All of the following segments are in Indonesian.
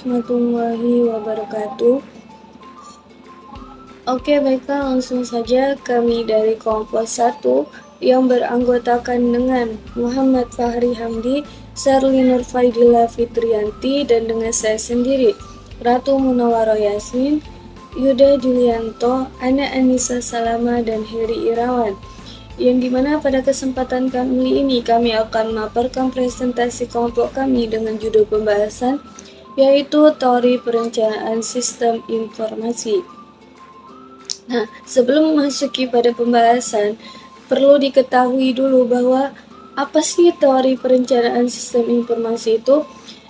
warahmatullahi wabarakatuh. Oke, baiklah, langsung saja. Kami dari kelompok 1 yang beranggotakan dengan Muhammad Fahri Hamdi, Sherly Nurfaidillah Fitrianti, dan dengan saya sendiri, Ratu Munawwaroh Yasmin, Yuda Julianto, Ana Anissa Salama, dan Heri Irawan. Yang dimana pada kesempatan kali ini kami akan memaparkan presentasi kelompok kami dengan judul pembahasan, yaitu Teori Perencanaan Sistem Informasi. Nah, sebelum memasuki pada pembahasan, perlu diketahui dulu bahwa apa sih teori perencanaan sistem informasi itu?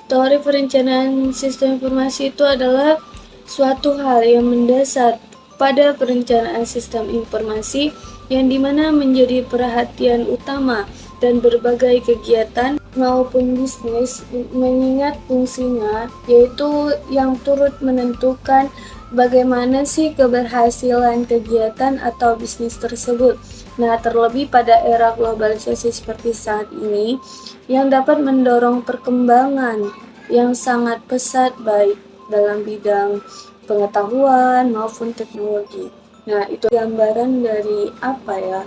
Teori perencanaan sistem informasi itu adalah suatu hal yang mendasar pada perencanaan sistem informasi yang dimana menjadi perhatian utama dan berbagai kegiatan maupun bisnis mengingat fungsinya, yaitu yang turut menentukan bagaimana sih keberhasilan kegiatan atau bisnis tersebut. Nah, terlebih pada era globalisasi seperti saat ini, yang dapat mendorong perkembangan yang sangat pesat baik dalam bidang pengetahuan maupun teknologi. Nah, itu gambaran dari apa ya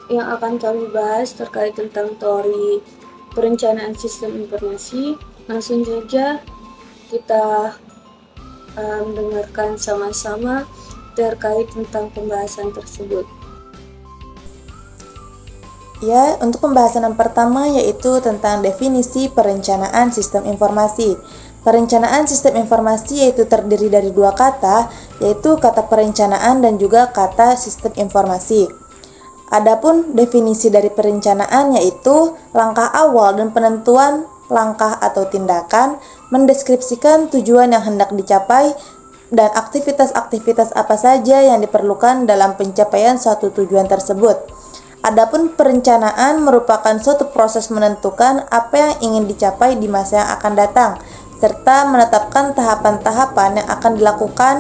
yang akan kami bahas terkait tentang teori perencanaan sistem informasi. Langsung saja kita mendengarkan sama-sama terkait tentang pembahasan tersebut. Ya, untuk pembahasan yang pertama yaitu tentang definisi perencanaan sistem informasi. Perencanaan sistem informasi yaitu terdiri dari dua kata, yaitu kata perencanaan dan juga kata sistem informasi. Adapun definisi dari perencanaan yaitu langkah awal dan penentuan langkah atau tindakan, mendeskripsikan tujuan yang hendak dicapai dan aktivitas-aktivitas apa saja yang diperlukan dalam pencapaian suatu tujuan tersebut. Adapun perencanaan merupakan suatu proses menentukan apa yang ingin dicapai di masa yang akan datang, serta menetapkan tahapan-tahapan yang akan dilakukan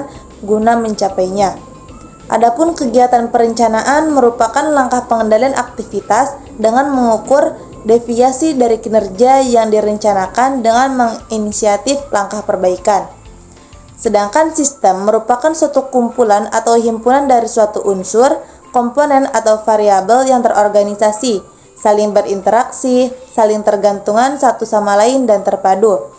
guna mencapainya. Adapun kegiatan perencanaan merupakan langkah pengendalian aktivitas dengan mengukur deviasi dari kinerja yang direncanakan dengan menginisiatif langkah perbaikan. Sedangkan sistem merupakan suatu kumpulan atau himpunan dari suatu unsur, komponen atau variabel yang terorganisasi, saling berinteraksi, saling tergantungan satu sama lain dan terpadu.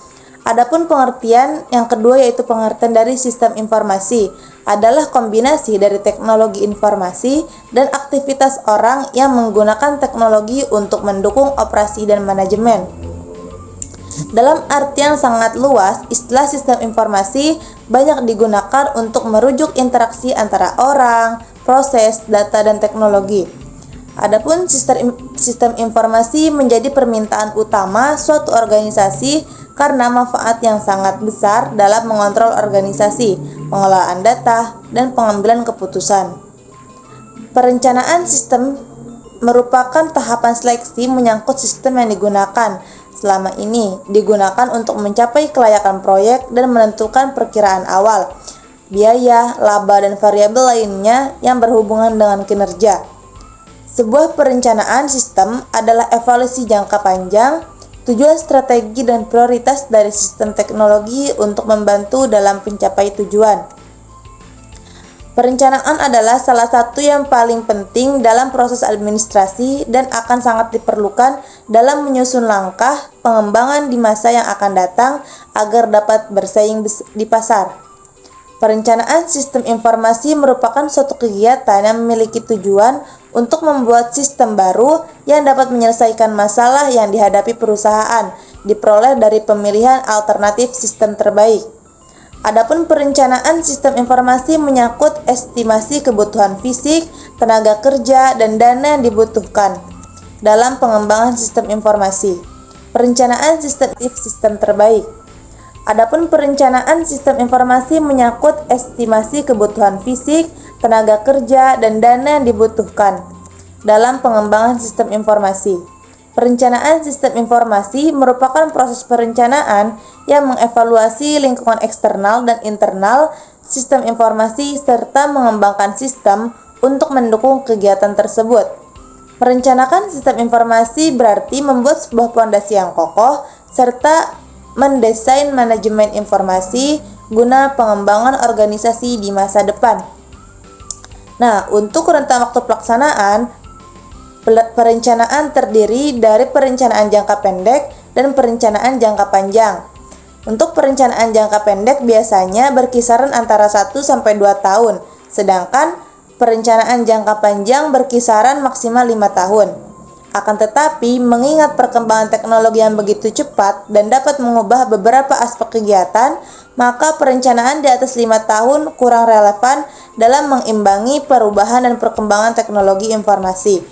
Adapun pengertian yang kedua yaitu pengertian dari sistem informasi adalah kombinasi dari teknologi informasi dan aktivitas orang yang menggunakan teknologi untuk mendukung operasi dan manajemen. Dalam artian sangat luas, istilah sistem informasi banyak digunakan untuk merujuk interaksi antara orang, proses, data, dan teknologi. Adapun sistem informasi menjadi permintaan utama suatu organisasi karena manfaat yang sangat besar dalam mengontrol organisasi, pengelolaan data, dan pengambilan keputusan. Perencanaan sistem merupakan tahapan seleksi menyangkut sistem yang digunakan. Selama ini digunakan untuk mencapai kelayakan proyek dan menentukan perkiraan awal, biaya, laba, dan variabel lainnya yang berhubungan dengan kinerja. Sebuah perencanaan sistem adalah evaluasi jangka panjang, tujuan strategi dan prioritas dari sistem teknologi untuk membantu dalam mencapai tujuan. Perencanaan adalah salah satu yang paling penting dalam proses administrasi dan akan sangat diperlukan dalam menyusun langkah pengembangan di masa yang akan datang agar dapat bersaing di pasar. Perencanaan sistem informasi merupakan suatu kegiatan yang memiliki tujuan untuk membuat sistem baru yang dapat menyelesaikan masalah yang dihadapi perusahaan, diperoleh dari pemilihan alternatif sistem terbaik. Adapun perencanaan sistem informasi menyangkut estimasi kebutuhan fisik, tenaga kerja, dan dana yang dibutuhkan dalam pengembangan sistem informasi. Perencanaan sistem terbaik. Adapun perencanaan sistem informasi menyangkut estimasi kebutuhan fisik, tenaga kerja, dan dana yang dibutuhkan dalam pengembangan sistem informasi. Perencanaan sistem informasi merupakan proses perencanaan yang mengevaluasi lingkungan eksternal dan internal sistem informasi serta mengembangkan sistem untuk mendukung kegiatan tersebut. Merencanakan sistem informasi berarti membuat sebuah fondasi yang kokoh serta mendesain manajemen informasi guna pengembangan organisasi di masa depan. Nah, untuk rentang waktu pelaksanaan, perencanaan terdiri dari perencanaan jangka pendek dan perencanaan jangka panjang. Untuk perencanaan jangka pendek biasanya berkisaran antara 1 sampai 2 tahun, sedangkan perencanaan jangka panjang berkisaran maksimal 5 tahun. Akan tetapi, mengingat perkembangan teknologi yang begitu cepat dan dapat mengubah beberapa aspek kegiatan, maka perencanaan di atas 5 tahun kurang relevan dalam mengimbangi perubahan dan perkembangan teknologi informasi.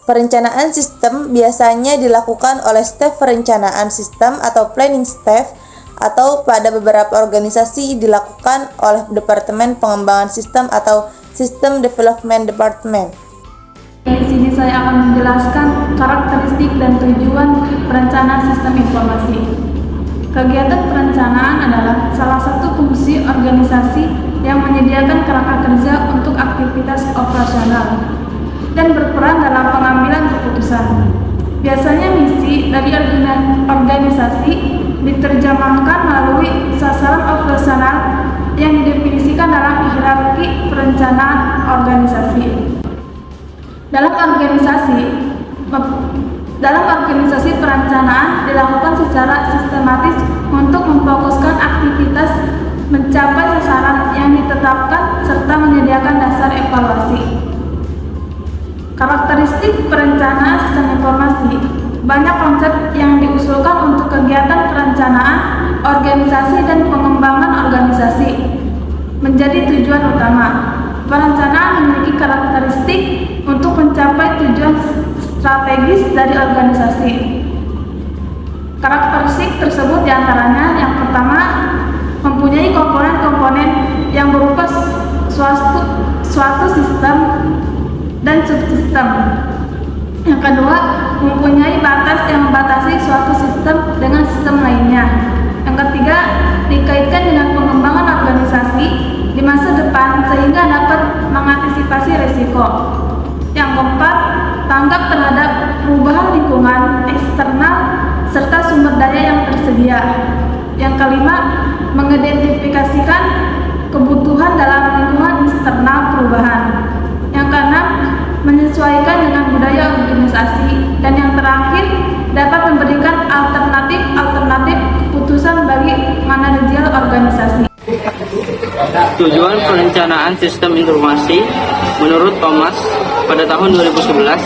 Perencanaan sistem biasanya dilakukan oleh staf perencanaan sistem atau planning staff, atau pada beberapa organisasi dilakukan oleh Departemen Pengembangan Sistem atau System Development Department. Di sini saya akan menjelaskan karakteristik dan tujuan perencanaan sistem informasi. Kegiatan perencanaan adalah salah satu fungsi organisasi yang menyediakan kerangka kerja untuk aktivitas operasional dan berperan dalam pengambilan keputusan. Biasanya misi dari organisasi diterjemahkan melalui sasaran operasional yang didefinisikan dalam hierarki perencanaan organisasi. Dalam organisasi perencanaan dilakukan secara sistematis untuk memfokuskan aktivitas mencapai sasaran yang ditetapkan serta menyediakan dasar evaluasi. Karakteristik perencanaan sistem informasi. Banyak konsep yang diusulkan untuk kegiatan perencanaan organisasi dan pengembangan organisasi menjadi tujuan utama. Perencanaan memiliki karakteristik untuk mencapai tujuan strategis dari organisasi. Karakteristik tersebut diantaranya yang pertama, mempunyai komponen-komponen yang berupa suatu sistem dan subsistem. Yang kedua, mempunyai batas yang membatasi suatu sistem dengan sistem lainnya. Yang ketiga, dikaitkan dengan pengembangan organisasi di masa depan sehingga dapat mengantisipasi risiko. Yang keempat, tanggap terhadap perubahan lingkungan eksternal serta sumber daya yang tersedia. Yang kelima, mengidentifikasikan kebutuhan dalam lingkungan eksternal perubahan. Yang keenam, menyesuaikan dengan budaya organisasi. Dan yang terakhir, dapat memberikan alternatif keputusan bagi manajer organisasi. Tujuan perencanaan sistem informasi menurut Thomas pada tahun 2011,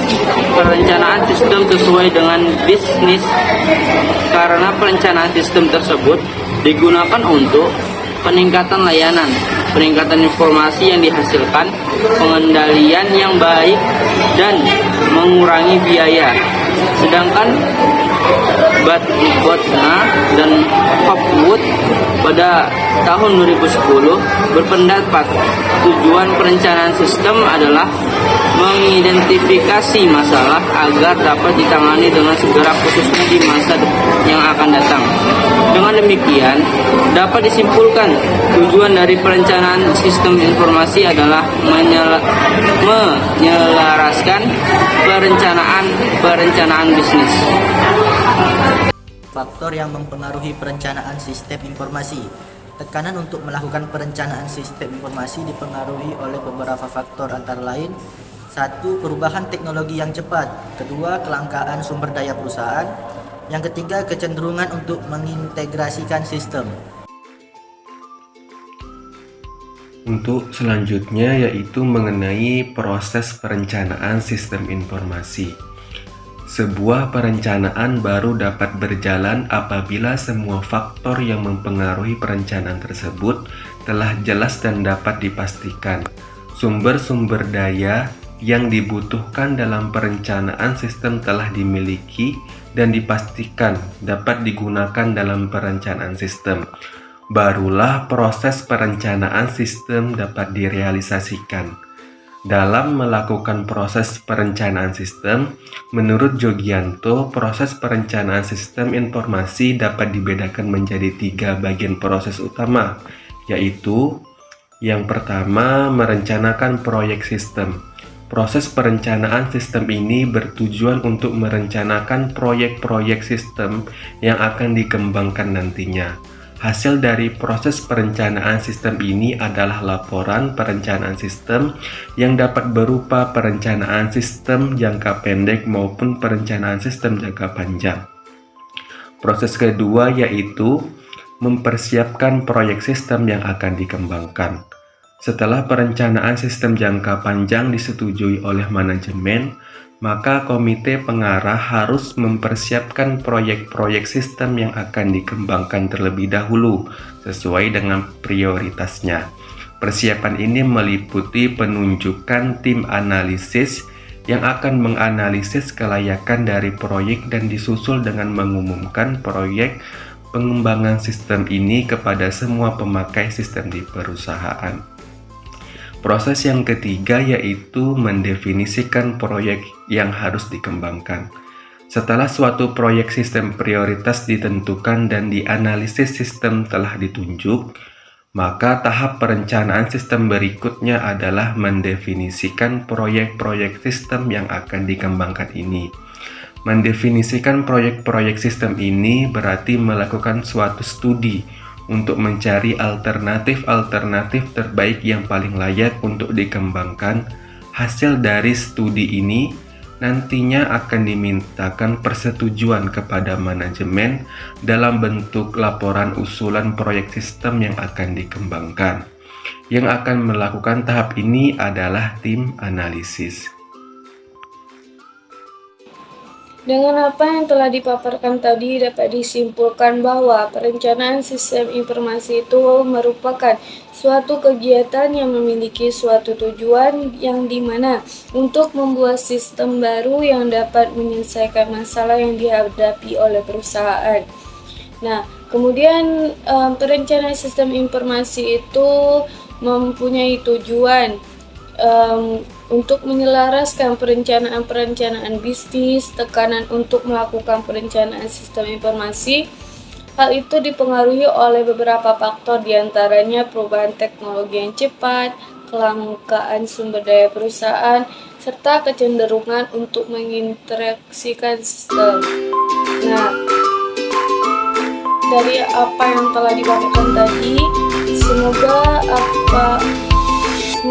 perencanaan sistem sesuai dengan bisnis karena perencanaan sistem tersebut digunakan untuk peningkatan layanan, peningkatan informasi yang dihasilkan, pengendalian yang baik, dan mengurangi biaya. Sedangkan Botna dan Hopwood pada tahun 2010 berpendapat tujuan perencanaan sistem adalah mengidentifikasi masalah agar dapat ditangani dengan segera, khususnya di masa yang akan datang. Dengan demikian, dapat disimpulkan tujuan dari perencanaan sistem informasi adalah menyelaraskan perencanaan bisnis. Faktor yang mempengaruhi perencanaan sistem informasi. Tekanan untuk melakukan perencanaan sistem informasi dipengaruhi oleh beberapa faktor antara lain: 1. Perubahan teknologi yang cepat. 2. Kelangkaan sumber daya perusahaan. Yang ketiga, kecenderungan untuk mengintegrasikan sistem. Untuk selanjutnya yaitu mengenai proses perencanaan sistem informasi. Sebuah perencanaan baru dapat berjalan apabila semua faktor yang mempengaruhi perencanaan tersebut telah jelas dan dapat dipastikan. Sumber-sumber daya yang dibutuhkan dalam perencanaan sistem telah dimiliki dan dipastikan dapat digunakan dalam perencanaan sistem. Barulah proses perencanaan sistem dapat direalisasikan. Dalam melakukan proses perencanaan sistem, menurut Jogianto, proses perencanaan sistem informasi dapat dibedakan menjadi 3 bagian proses utama, yaitu yang pertama, merencanakan proyek sistem. Proses perencanaan sistem ini bertujuan untuk merencanakan proyek-proyek sistem yang akan dikembangkan nantinya. Hasil dari proses perencanaan sistem ini adalah laporan perencanaan sistem yang dapat berupa perencanaan sistem jangka pendek maupun perencanaan sistem jangka panjang. Proses kedua yaitu mempersiapkan proyek sistem yang akan dikembangkan. Setelah perencanaan sistem jangka panjang disetujui oleh manajemen, maka komite pengarah harus mempersiapkan proyek-proyek sistem yang akan dikembangkan terlebih dahulu sesuai dengan prioritasnya. Persiapan ini meliputi penunjukan tim analisis yang akan menganalisis kelayakan dari proyek dan disusul dengan mengumumkan proyek pengembangan sistem ini kepada semua pemakai sistem di perusahaan. Proses yang ketiga yaitu mendefinisikan proyek yang harus dikembangkan. Setelah suatu proyek sistem prioritas ditentukan dan dianalisis sistem telah ditunjuk, maka tahap perencanaan sistem berikutnya adalah mendefinisikan proyek-proyek sistem yang akan dikembangkan ini. Mendefinisikan proyek-proyek sistem ini berarti melakukan suatu studi untuk mencari alternatif-alternatif terbaik yang paling layak untuk dikembangkan. Hasil dari studi ini nantinya akan dimintakan persetujuan kepada manajemen dalam bentuk laporan usulan proyek sistem yang akan dikembangkan. Yang akan melakukan tahap ini adalah tim analisis. Dengan apa yang telah dipaparkan tadi, dapat disimpulkan bahwa perencanaan sistem informasi itu merupakan suatu kegiatan yang memiliki suatu tujuan yang dimana untuk membuat sistem baru yang dapat menyelesaikan masalah yang dihadapi oleh perusahaan. Nah, kemudian perencanaan sistem informasi itu mempunyai tujuan untuk menyelaraskan perencanaan bisnis, tekanan untuk melakukan perencanaan sistem informasi. Hal itu dipengaruhi oleh beberapa faktor, diantaranya perubahan teknologi yang cepat, kelangkaan sumber daya perusahaan, serta kecenderungan untuk menginteraksikan sistem. Nah, dari apa yang telah dipaparkan tadi, semoga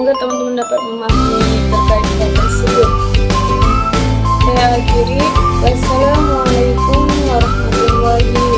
teman-teman dapat memahami terkait hal tersebut. Saya akhiri. Wassalamualaikum warahmatullahi wabarakatuh.